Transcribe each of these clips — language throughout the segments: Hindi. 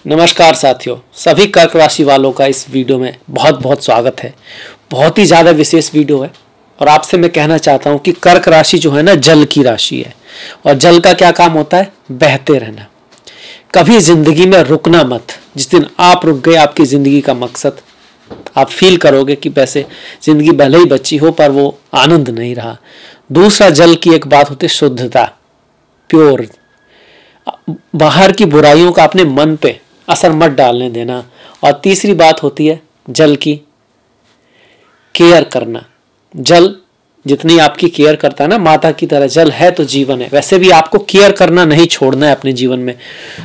नमस्कार साथियों, सभी कर्क राशि वालों का इस वीडियो में बहुत बहुत स्वागत है। बहुत ही ज़्यादा विशेष वीडियो है और आपसे मैं कहना चाहता हूं कि कर्क राशि जो है ना, जल की राशि है। और जल का क्या काम होता है? बहते रहना। कभी जिंदगी में रुकना मत। जिस दिन आप रुक गए, आपकी जिंदगी का मकसद आप फील करोगे कि वैसे जिंदगी भले ही बची हो पर वो आनंद नहीं रहा। दूसरा, जल की एक बात होती है शुद्धता, प्योर। बाहर की बुराइयों का अपने मन पे असर मत डालने देना। और तीसरी बात होती है जल की केयर करना। जल जितनी आपकी केयर करता है ना, माता की तरह, जल है तो जीवन है, वैसे भी आपको केयर करना नहीं छोड़ना है अपने जीवन में।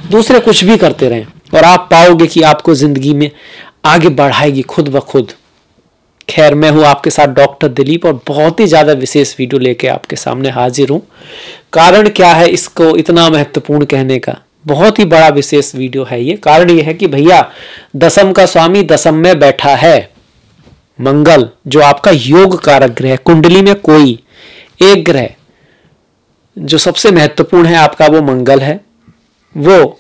दूसरे कुछ भी करते रहें और आप पाओगे कि आपको जिंदगी में आगे बढ़ाएगी खुद ब खुद। खैर, मैं हूं आपके साथ डॉक्टर दिलीप और बहुत ही ज्यादा विशेष वीडियो लेके आपके सामने हाजिर हूं। कारण क्या है इसको इतना महत्वपूर्ण कहने का? बहुत ही बड़ा विशेष वीडियो है ये। कारण ये है कि भैया, दशम का स्वामी दशम में बैठा है। मंगल जो आपका योग कारक ग्रह, कुंडली में कोई एक ग्रह जो सबसे महत्वपूर्ण है आपका, वो मंगल है। वो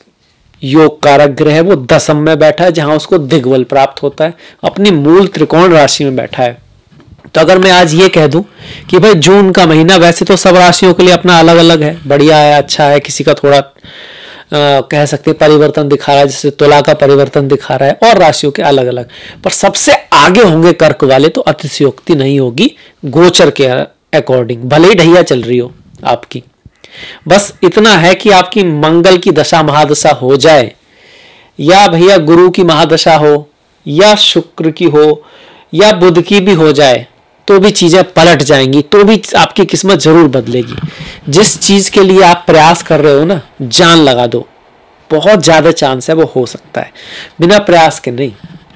योग कारक ग्रह है, वो दशम में बैठा है जहां उसको दिग्बल प्राप्त होता है, अपनी मूल त्रिकोण राशि में बैठा है। तो अगर मैं आज ये कह दूं कि भाई जून का महीना वैसे तो सब राशियों के लिए अपना अलग अलग है, बढ़िया है, अच्छा है, किसी का थोड़ा कह सकते परिवर्तन दिखा रहा है, जैसे तुला का परिवर्तन दिखा रहा है, और राशियों के अलग अलग, पर सबसे आगे होंगे कर्क वाले, तो अतिशयोक्ति नहीं होगी गोचर के अकॉर्डिंग, भले ही ढैया चल रही हो आपकी। बस इतना है कि आपकी मंगल की दशा महादशा हो जाए, या भैया गुरु की महादशा हो, या शुक्र की हो, या बुध की भी हो जाए, तो भी चीजें पलट जाएंगी, तो भी आपकी किस्मत जरूर बदलेगी। जिस चीज के लिए आप प्रयास कर रहे हो ना, जान लगा दो, बहुत ज्यादा चांस है वो हो सकता है। बिना प्रयास के नहीं,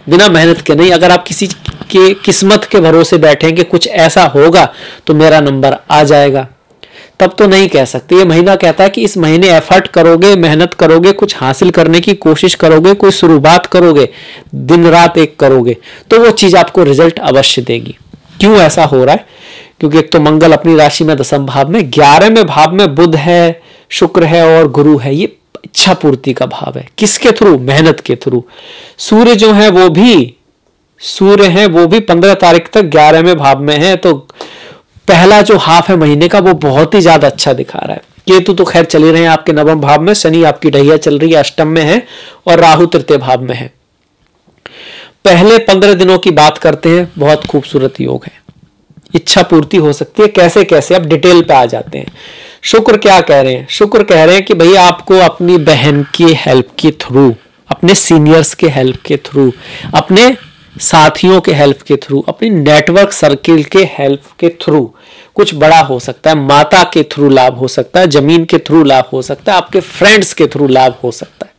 बिना मेहनत के नहीं। अगर आप किसी के किस्मत के भरोसे बैठेंगे कुछ ऐसा होगा तो मेरा नंबर आ जाएगा, तब तो नहीं कह सकते। ये महीना कहता है कि इस महीने एफर्ट करोगे, मेहनत करोगे, कुछ हासिल करने की कोशिश करोगे, कोई शुरुआत करोगे, दिन रात एक करोगे, तो वो चीज आपको रिजल्ट अवश्य देगी। क्यों ऐसा हो रहा है? क्योंकि एक तो मंगल अपनी राशि में दशम भाव में, 11वें भाव में बुध है, शुक्र है और गुरु है। ये इच्छा पूर्ति का भाव है। किसके थ्रू? मेहनत के थ्रू। सूर्य जो है वो भी 15 तारीख तक 11वें भाव में है। तो पहला जो हाफ है महीने का वो बहुत ही ज्यादा अच्छा दिखा रहा है। केतु तो खैर चले रहे हैं आपके नवम भाव में, शनि आपकी ढैया चल रही है, अष्टम में है, और राहु तृतीय भाव में है। पहले 15 दिनों की बात करते हैं, बहुत खूबसूरत योग है, इच्छा पूर्ति हो सकती है। कैसे कैसे? अब डिटेल पे आ जाते हैं। शुक्र क्या कह रहे हैं? शुक्र कह रहे हैं कि भैया आपको अपनी बहन की हेल्प के थ्रू, अपने सीनियर्स के हेल्प के थ्रू, अपने साथियों के हेल्प के थ्रू, अपनी नेटवर्क सर्किल के हेल्प के थ्रू कुछ बड़ा हो सकता है। माता के थ्रू लाभ हो सकता है, जमीन के थ्रू लाभ हो सकता है, आपके फ्रेंड्स के थ्रू लाभ हो सकता है।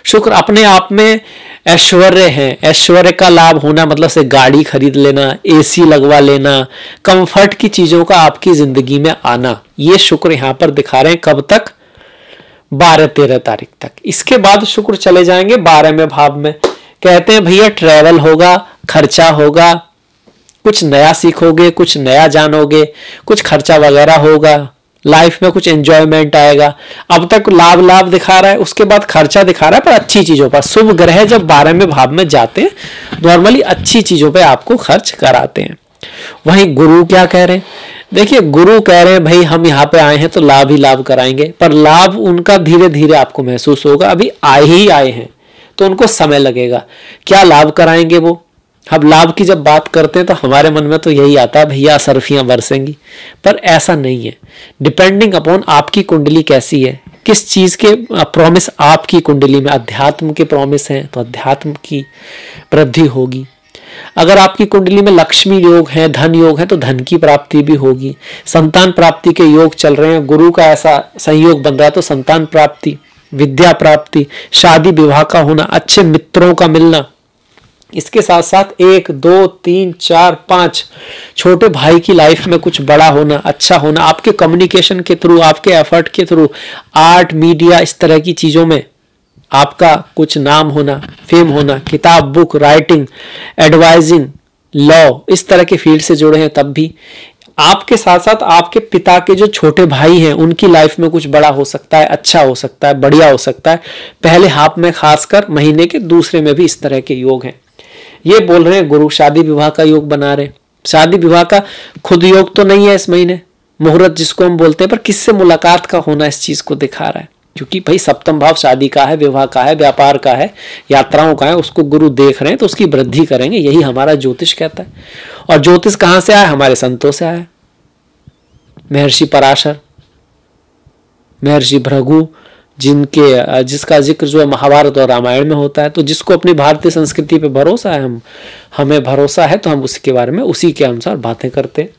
शुक्र अपने आप में ऐश्वर्य है। ऐश्वर्य का लाभ होना मतलब से गाड़ी खरीद लेना, एसी लगवा लेना, कंफर्ट की चीजों का आपकी जिंदगी में आना, ये शुक्र यहां पर दिखा रहे हैं। कब तक? 12-13 तारीख तक। इसके बाद शुक्र चले जाएंगे 12वें भाव में। कहते हैं भैया ट्रैवल होगा, खर्चा होगा, कुछ नया सीखोगे, कुछ नया जानोगे, कुछ खर्चा वगैरह होगा, लाइफ में कुछ एंजॉयमेंट आएगा। अब तक लाभ लाभ दिखा रहा है, उसके बाद खर्चा दिखा रहा है, पर अच्छी चीजों पर। शुभ ग्रह जब 12वें भाव में जाते हैं, नॉर्मली अच्छी चीजों पे आपको खर्च कराते हैं। वहीं गुरु क्या कह रहे हैं? देखिए, गुरु कह रहे हैं भाई हम यहाँ पे आए हैं तो लाभ ही लाभ कराएंगे, पर लाभ उनका धीरे धीरे आपको महसूस होगा। अभी आए ही आए हैं तो उनको समय लगेगा। क्या लाभ कराएंगे वो? अब लाभ की जब बात करते हैं तो हमारे मन में तो यही आता है भैया सरफियां बरसेंगी, पर ऐसा नहीं है। डिपेंडिंग अपॉन आपकी कुंडली कैसी है, किस चीज के प्रॉमिस आपकी कुंडली में, अध्यात्म के प्रॉमिस हैं तो अध्यात्म की वृद्धि होगी। अगर आपकी कुंडली में लक्ष्मी योग है, धन योग है, तो धन की प्राप्ति भी होगी। संतान प्राप्ति के योग चल रहे हैं, गुरु का ऐसा संयोग बन रहा है तो संतान प्राप्ति, विद्या प्राप्ति, शादी विवाह का होना, अच्छे मित्रों का मिलना। इसके साथ साथ 1, 2, 3, 4, 5 छोटे भाई की लाइफ में कुछ बड़ा होना, अच्छा होना, आपके कम्युनिकेशन के थ्रू, आपके एफर्ट के थ्रू, आर्ट, मीडिया, इस तरह की चीजों में आपका कुछ नाम होना, फेम होना, किताब, बुक, राइटिंग, एडवाइजिंग, लॉ, इस तरह के फील्ड से जुड़े हैं तब भी आपके साथ साथ आपके पिता के जो छोटे भाई हैं उनकी लाइफ में कुछ बड़ा हो सकता है, अच्छा हो सकता है, बढ़िया हो सकता है। पहले हाफ में खासकर, महीने के दूसरे में भी इस तरह के योग हैं। ये बोल रहे हैं गुरु शादी विवाह का योग बना रहे हैं। शादी विवाह का खुद योग तो नहीं है इस महीने, मुहूर्त जिसको हम बोलते हैं, पर किससे मुलाकात का होना इस चीज को दिखा रहा है। क्योंकि भाई सप्तम भाव शादी का है, विवाह का है, व्यापार का है, यात्राओं का है, उसको गुरु देख रहे हैं तो उसकी वृद्धि करेंगे, यही हमारा ज्योतिष कहता है। और ज्योतिष कहां से आया? हमारे संतों से आया। महर्षि पराशर, महर्षि भृगु, जिसका जिक्र जो है महाभारत और रामायण में होता है। तो जिसको अपनी भारतीय संस्कृति पे भरोसा है, हमें भरोसा है, तो हम उसके बारे में उसी के अनुसार बातें करते हैं।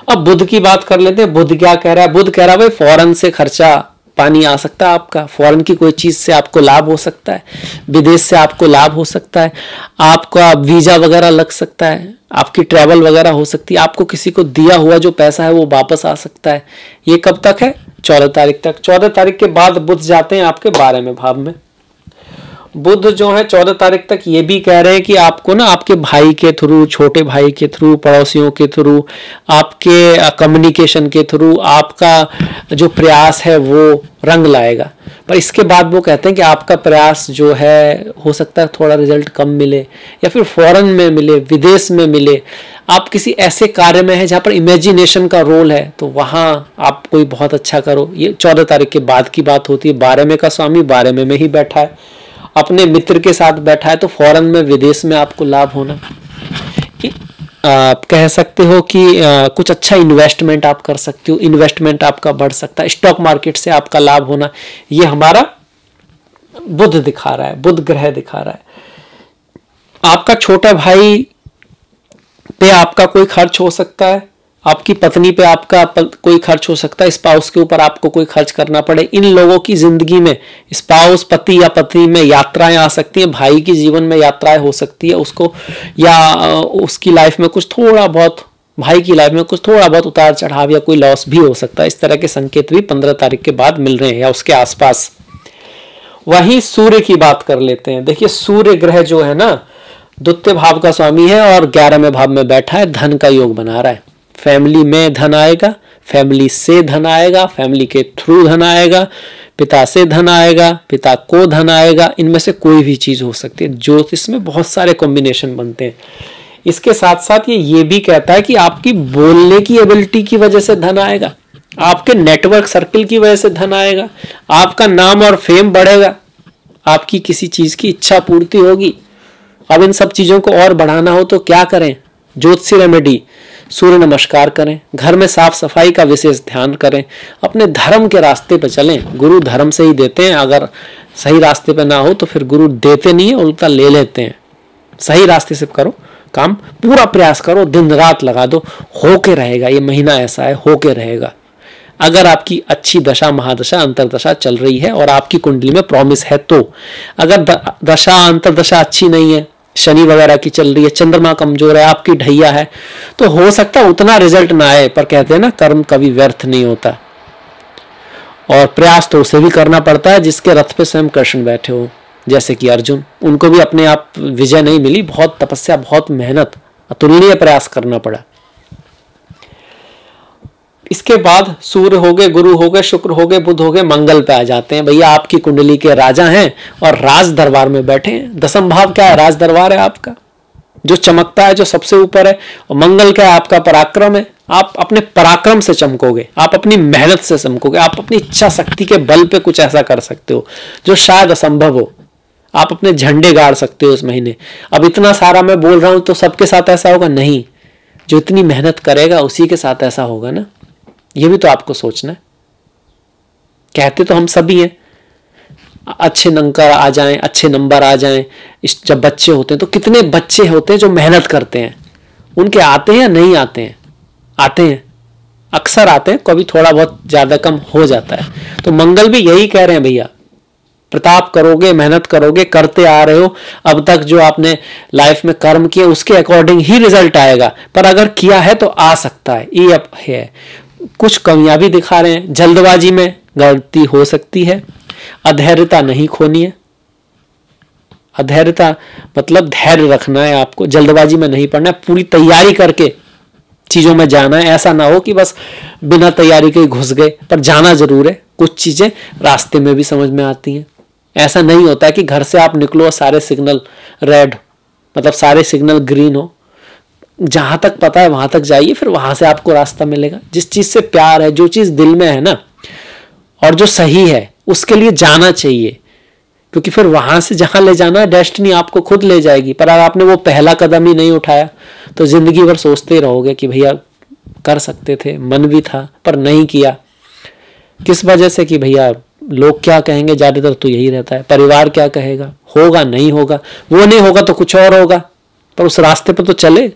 अब बुध की बात कर लेते हैं। बुध क्या कह रहा है? बुध कह रहा है भाई फॉरेन से खर्चा पानी आ सकता है आपका, फॉरेन की कोई चीज से आपको लाभ हो सकता है, विदेश से आपको लाभ हो सकता है, आपका वीजा वगैरह लग सकता है, आपकी ट्रैवल वगैरह हो सकती है, आपको किसी को दिया हुआ जो पैसा है वो वापस आ सकता है। ये कब तक है? 14 तारीख तक। 14 तारीख के बाद बुध जाते हैं आपके 12वें भाव में। बुध जो है 14 तारीख तक ये भी कह रहे हैं कि आपको ना आपके भाई के थ्रू, छोटे भाई के थ्रू, पड़ोसियों के थ्रू, आपके कम्युनिकेशन के थ्रू आपका जो प्रयास है वो रंग लाएगा। पर इसके बाद वो कहते हैं कि आपका प्रयास जो है हो सकता है थोड़ा रिजल्ट कम मिले, या फिर फॉरेन में मिले, विदेश में मिले। आप किसी ऐसे कार्य में है जहाँ पर इमेजिनेशन का रोल है, तो वहाँ आप कोई बहुत अच्छा करो। ये 14 तारीख के बाद की बात होती है। 12वें का स्वामी 12वें में ही बैठा है, अपने मित्र के साथ बैठा है, तो फॉरेन में, विदेश में आपको लाभ होना। आप कह सकते हो कि कुछ अच्छा इन्वेस्टमेंट आप कर सकते हो, इन्वेस्टमेंट आपका बढ़ सकता है, स्टॉक मार्केट से आपका लाभ होना। ये हमारा बुध दिखा रहा है, बुध ग्रह दिखा रहा है। आपका छोटा भाई पे आपका कोई खर्च हो सकता है, आपकी पत्नी पे आपका कोई खर्च हो सकता है, स्पाउस के ऊपर आपको कोई खर्च करना पड़े। इन लोगों की जिंदगी में स्पाउस, पति या पत्नी में यात्राएं आ सकती हैं, भाई की जीवन में यात्राएं हो सकती है उसको, या उसकी लाइफ में कुछ थोड़ा बहुत, भाई की लाइफ में कुछ थोड़ा बहुत उतार चढ़ाव या कोई लॉस भी हो सकता है। इस तरह के संकेत भी 15 तारीख के बाद मिल रहे हैं या उसके आसपास। वहीं सूर्य की बात कर लेते हैं। देखिए सूर्य ग्रह जो है ना, द्वितीय भाव का स्वामी है और 11वें भाव में बैठा है, धन का योग बना रहा है। फैमिली में धन आएगा, फैमिली से धन आएगा, फैमिली के थ्रू धन आएगा, पिता से धन आएगा, पिता को धन आएगा। इनमें से कोई भी चीज हो सकती है। ज्योतिष में बहुत सारे कॉम्बिनेशन बनते हैं। इसके साथ साथ ये भी कहता है कि आपकी बोलने की एबिलिटी की वजह से धन आएगा, आपके नेटवर्क सर्किल की वजह से धन आएगा, आपका नाम और फेम बढ़ेगा, आपकी किसी चीज की इच्छा पूर्ति होगी। अब इन सब चीजों को और बढ़ाना हो तो क्या करें? ज्योतिषी रेमेडी, सूर्य नमस्कार करें, घर में साफ सफाई का विशेष ध्यान करें, अपने धर्म के रास्ते पर चलें। गुरु धर्म से ही देते हैं, अगर सही रास्ते पे ना हो तो फिर गुरु देते नहीं है, उल्टा ले लेते हैं। सही रास्ते से करो काम, पूरा प्रयास करो, दिन रात लगा दो, होके रहेगा। ये महीना ऐसा है, होके रहेगा। अगर आपकी अच्छी दशा, महादशा, अंतरदशा चल रही है और आपकी कुंडली में प्रॉमिस है तो। अगर दशा, अंतरदशा अच्छी नहीं है, शनि वगैरह की चल रही है, चंद्रमा कमजोर है, आपकी ढैया है, तो हो सकता है उतना रिजल्ट ना आए। पर कहते हैं ना, कर्म कभी व्यर्थ नहीं होता, और प्रयास तो उसे भी करना पड़ता है जिसके रथ पे स्वयं कृष्ण बैठे हो, जैसे कि अर्जुन। उनको भी अपने आप विजय नहीं मिली, बहुत तपस्या, बहुत मेहनत, अतुलनीय प्रयास करना पड़ा। इसके बाद सूर्य हो गए, गुरु हो गए, शुक्र हो गए, बुध हो गए, मंगल पे आ जाते हैं। भैया आपकी कुंडली के राजा हैं और राज दरबार में बैठे हैं। दसम भाव क्या है? राज दरबार है आपका, जो चमकता है, जो सबसे ऊपर है। और मंगल क्या है? आपका पराक्रम है। आप अपने पराक्रम से चमकोगे, आप अपनी मेहनत से चमकोगे, आप अपनी इच्छा शक्ति के बल पे कुछ ऐसा कर सकते हो जो शायद असंभव हो। आप अपने झंडे गाड़ सकते हो इस महीने। अब इतना सारा मैं बोल रहा हूं तो सबके साथ ऐसा होगा? नहीं, जो इतनी मेहनत करेगा उसी के साथ ऐसा होगा ना। ये भी तो आपको सोचना है। कहते तो हम सभी हैं, अच्छे नंबर आ जाएं, अच्छे नंबर आ जाएं। जब बच्चे होते हैं तो कितने बच्चे होते हैं जो मेहनत करते हैं, उनके आते हैं या नहीं आते हैं? आते हैं, अक्सर आते हैं, कभी थोड़ा बहुत ज्यादा कम हो जाता है। तो मंगल भी यही कह रहे हैं, भैया प्रताप करोगे, मेहनत करोगे, करते आ रहे हो अब तक, जो आपने लाइफ में कर्म किए उसके अकॉर्डिंग ही रिजल्ट आएगा। पर अगर किया है तो आ सकता है। ये अब है, कुछ कमियां भी दिखा रहे हैं। जल्दबाजी में गलती हो सकती है, अधैर्यता नहीं खोनी है। अधैर्यता मतलब धैर्य रखना है आपको, जल्दबाजी में नहीं पड़ना है, पूरी तैयारी करके चीज़ों में जाना है। ऐसा ना हो कि बस बिना तैयारी के ही घुस गए, पर जाना जरूर है। कुछ चीज़ें रास्ते में भी समझ में आती हैं। ऐसा नहीं होता है कि घर से आप निकलो और सारे सिग्नल रेड, मतलब सारे सिग्नल ग्रीन हो। जहां तक पता है वहां तक जाइए, फिर वहां से आपको रास्ता मिलेगा। जिस चीज से प्यार है, जो चीज दिल में है ना, और जो सही है, उसके लिए जाना चाहिए, क्योंकि फिर वहां से जहां ले जाना है डेस्टिनी आपको खुद ले जाएगी। पर अगर आपने वो पहला कदम ही नहीं उठाया तो जिंदगी भर सोचते ही रहोगे कि भैया कर सकते थे, मन भी था पर नहीं किया। किस वजह से? कि भैया लोग क्या कहेंगे, ज्यादातर तो यही रहता है। परिवार क्या कहेगा, होगा नहीं होगा, वो नहीं होगा तो कुछ और होगा। पर उस रास्ते पर तो चले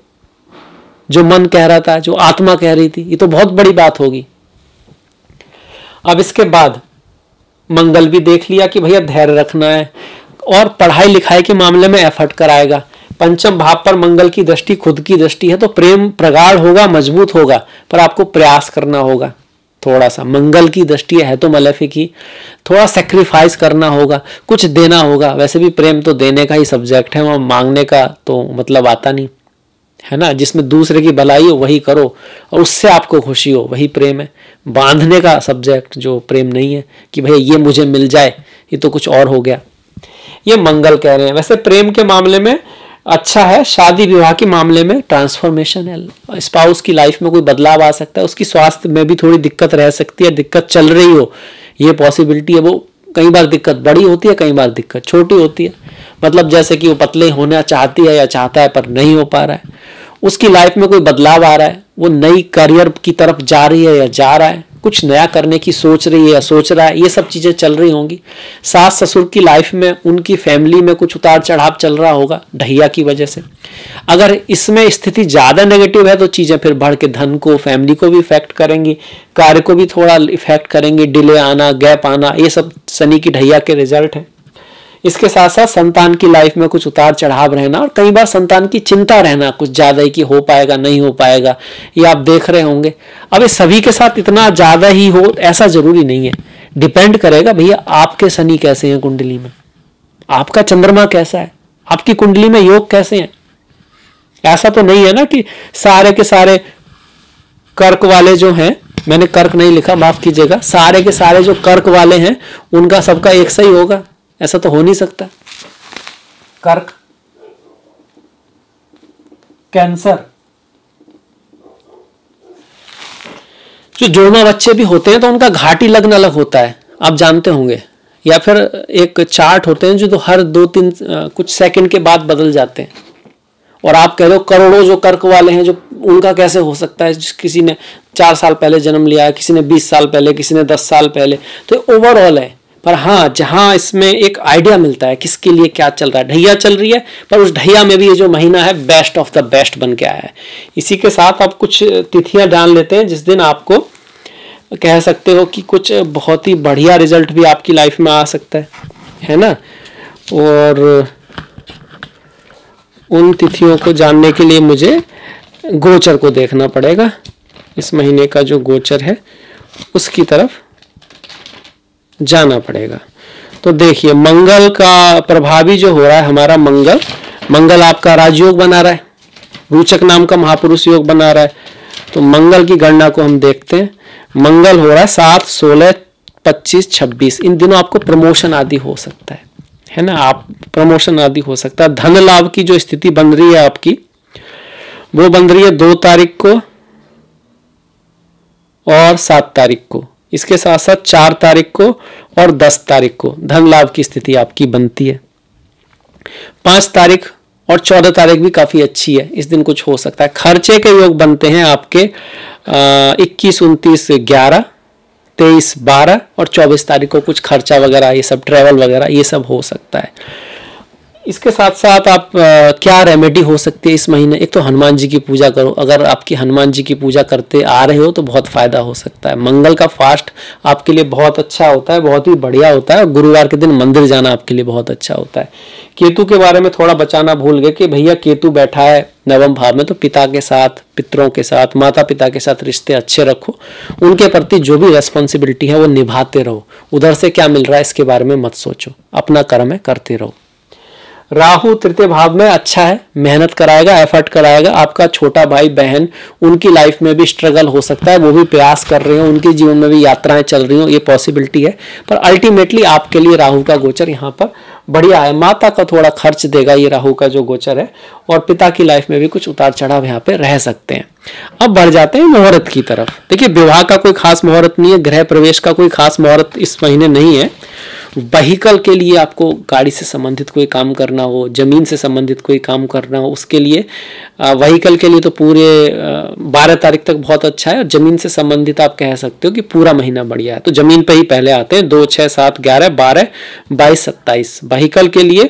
जो मन कह रहा था, जो आत्मा कह रही थी। ये तो बहुत बड़ी बात होगी। अब इसके बाद मंगल भी देख लिया कि भैया धैर्य रखना है, और पढ़ाई लिखाई के मामले में एफर्ट कराएगा। पंचम भाव पर मंगल की दृष्टि खुद की दृष्टि है, तो प्रेम प्रगाढ़ होगा, मजबूत होगा, पर आपको प्रयास करना होगा। थोड़ा सा मंगल की दृष्टि है तो मलेफिक ही, थोड़ा सेक्रीफाइस करना होगा, कुछ देना होगा। वैसे भी प्रेम तो देने का ही सब्जेक्ट है, वहां मांगने का तो मतलब आता नहीं है ना। जिसमें दूसरे की भलाई हो वही करो और उससे आपको खुशी हो, वही प्रेम है। बांधने का सब्जेक्ट जो प्रेम नहीं है कि भैया ये मुझे मिल जाए, ये तो कुछ और हो गया। ये मंगल कह रहे हैं। वैसे प्रेम के मामले में अच्छा है, शादी विवाह के मामले में ट्रांसफॉर्मेशन है। स्पाउस की लाइफ में कोई बदलाव आ सकता है, उसकी स्वास्थ्य में भी थोड़ी दिक्कत रह सकती है, दिक्कत चल रही हो, ये पॉसिबिलिटी है। वो कई बार दिक्कत बड़ी होती है, कई बार दिक्कत छोटी होती है। मतलब जैसे कि वो पतले होना चाहती है या चाहता है पर नहीं हो पा रहा है, उसकी लाइफ में कोई बदलाव आ रहा है, वो नई करियर की तरफ जा रही है या जा रहा है, कुछ नया करने की सोच रही है या सोच रहा है, ये सब चीजें चल रही होंगी। सास ससुर की लाइफ में, उनकी फैमिली में कुछ उतार चढ़ाव चल रहा होगा ढैया की वजह से। अगर इसमें स्थिति ज्यादा नेगेटिव है तो चीजें फिर बढ़ के धन को, फैमिली को भी इफेक्ट करेंगी, कार्य को भी थोड़ा इफेक्ट करेंगी, डिले आना, गैप आना, ये सब शनि की ढैया के रिजल्ट है। इसके साथ साथ संतान की लाइफ में कुछ उतार चढ़ाव रहना, और कई बार संतान की चिंता रहना कुछ ज्यादा ही कि हो पाएगा नहीं हो पाएगा, ये आप देख रहे होंगे। अब ये सभी के साथ इतना ज्यादा ही हो ऐसा जरूरी नहीं है, डिपेंड करेगा भैया आपके शनि कैसे हैं कुंडली में, आपका चंद्रमा कैसा है, आपकी कुंडली में योग कैसे हैं। ऐसा तो नहीं है ना कि सारे के सारे कर्क वाले जो हैं, मैंने कर्क नहीं लिखा माफ कीजिएगा, सारे के सारे जो कर्क वाले हैं उनका सबका एक सही होगा, ऐसा तो हो नहीं सकता। कर्क, कैंसर, जो जुड़वा बच्चे भी होते हैं तो उनका घाटी लग्न अलग होता है, आप जानते होंगे। या फिर एक चार्ट होते हैं जो तो हर 2-3 कुछ सेकंड के बाद बदल जाते हैं। और आप कह रहे हो करोड़ों जो कर्क वाले हैं, जो उनका कैसे हो सकता है, किसी ने 4 साल पहले जन्म लिया है, किसी ने 20 साल पहले, किसी ने 10 साल पहले, तो ओवरऑल है। पर हाँ, जहां इसमें एक आइडिया मिलता है किसके लिए क्या चल रहा है, ढैया चल रही है, पर उस ढैया में भी ये जो महीना है बेस्ट ऑफ द बेस्ट बन के आया है। इसी के साथ आप कुछ तिथियां जान लेते हैं जिस दिन आपको कह सकते हो कि कुछ बहुत ही बढ़िया रिजल्ट भी आपकी लाइफ में आ सकता है ना। और उन तिथियों को जानने के लिए मुझे गोचर को देखना पड़ेगा, इस महीने का जो गोचर है उसकी तरफ जाना पड़ेगा। तो देखिए मंगल का प्रभावी जो हो रहा है हमारा मंगल आपका राजयोग बना रहा है, रोचक नाम का महापुरुष योग बना रहा है। तो मंगल की गणना को हम देखते हैं। मंगल हो रहा है 7, 16, 25, 26, इन दिनों आपको प्रमोशन आदि हो सकता है ना, आप प्रमोशन आदि हो सकता है। धन लाभ की जो स्थिति बन रही है आपकी, वो बन रही है 2 तारीख को और 7 तारीख को। इसके साथ साथ 4 तारीख को और 10 तारीख को धन लाभ की स्थिति आपकी बनती है। 5 तारीख और 14 तारीख भी काफी अच्छी है, इस दिन कुछ हो सकता है। खर्चे के योग बनते हैं आपके 21, 29, 11, 23, 12 और 24 तारीख को कुछ खर्चा वगैरह, ये सब ट्रैवल वगैरह ये सब हो सकता है। इसके साथ साथ आप क्या रेमेडी हो सकती है इस महीने, एक तो हनुमान जी की पूजा करो। अगर आपकी हनुमान जी की पूजा करते आ रहे हो तो बहुत फायदा हो सकता है। मंगल का फास्ट आपके लिए बहुत अच्छा होता है, बहुत ही बढ़िया होता है। गुरुवार के दिन मंदिर जाना आपके लिए बहुत अच्छा होता है। केतु के बारे में थोड़ा बचाना भूल गए कि भैया केतु बैठा है 9वें भाव में, तो पिता के साथ, पितरों के साथ, माता पिता के साथ रिश्ते अच्छे रखो, उनके प्रति जो भी रेस्पॉन्सिबिलिटी है वो निभाते रहो। उधर से क्या मिल रहा है इसके बारे में मत सोचो, अपना कर्म है करते रहो। राहु तृतीय भाव में अच्छा है, मेहनत कराएगा, एफर्ट कराएगा। आपका छोटा भाई बहन, उनकी लाइफ में भी स्ट्रगल हो सकता है, वो भी प्रयास कर रहे हो, उनके जीवन में भी यात्राएं चल रही हो, ये पॉसिबिलिटी है। पर अल्टीमेटली आपके लिए राहु का गोचर यहाँ पर बढ़िया है। माता का थोड़ा खर्च देगा ये राहु का जो गोचर है, और पिता की लाइफ में भी कुछ उतार चढ़ाव यहाँ पे रह सकते हैं। अब बढ़ जाते हैं मुहूर्त की तरफ। देखिए, विवाह का कोई खास मुहूर्त नहीं है, गृह प्रवेश का कोई खास मुहूर्त इस महीने नहीं है। व्हीकल के लिए आपको गाड़ी से संबंधित कोई काम करना हो, जमीन से संबंधित कोई काम करना हो, उसके लिए व्हीकल के लिए तो पूरे 12 तारीख तक बहुत अच्छा है। और जमीन से संबंधित आप कह सकते हो कि पूरा महीना बढ़िया है। तो जमीन पे ही पहले आते हैं 2, 6, 7, 11, 12, 22, 27। व्हीकल के लिए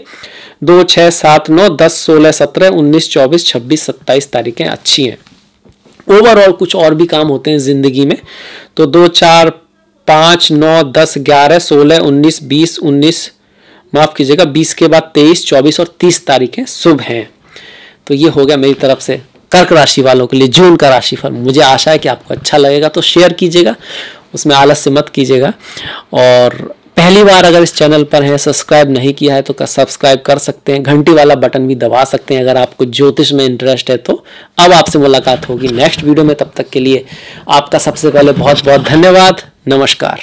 2, 6, 7, 9, 10, 16, 17, 19, 24, 26, 27 तारीखें अच्छी हैं। ओवरऑल कुछ और भी काम होते हैं जिंदगी में, तो 2, 4, 5, 9, 10, 11, 16, 19, 20, 19, माफ कीजिएगा 20 के बाद 23, 24 और 30 तारीखें शुभ हैं। तो ये हो गया मेरी तरफ से कर्क राशि वालों के लिए जून का राशिफल। मुझे आशा है कि आपको अच्छा लगेगा, तो शेयर कीजिएगा, उसमें आलस्य मत कीजिएगा। और पहली बार अगर इस चैनल पर हैं, सब्सक्राइब नहीं किया है तो सब्सक्राइब कर सकते हैं, घंटी वाला बटन भी दबा सकते हैं अगर आपको ज्योतिष में इंटरेस्ट है तो। अब आपसे मुलाकात होगी नेक्स्ट वीडियो में, तब तक के लिए आपका सबसे पहले बहुत बहुत धन्यवाद। नमस्कार।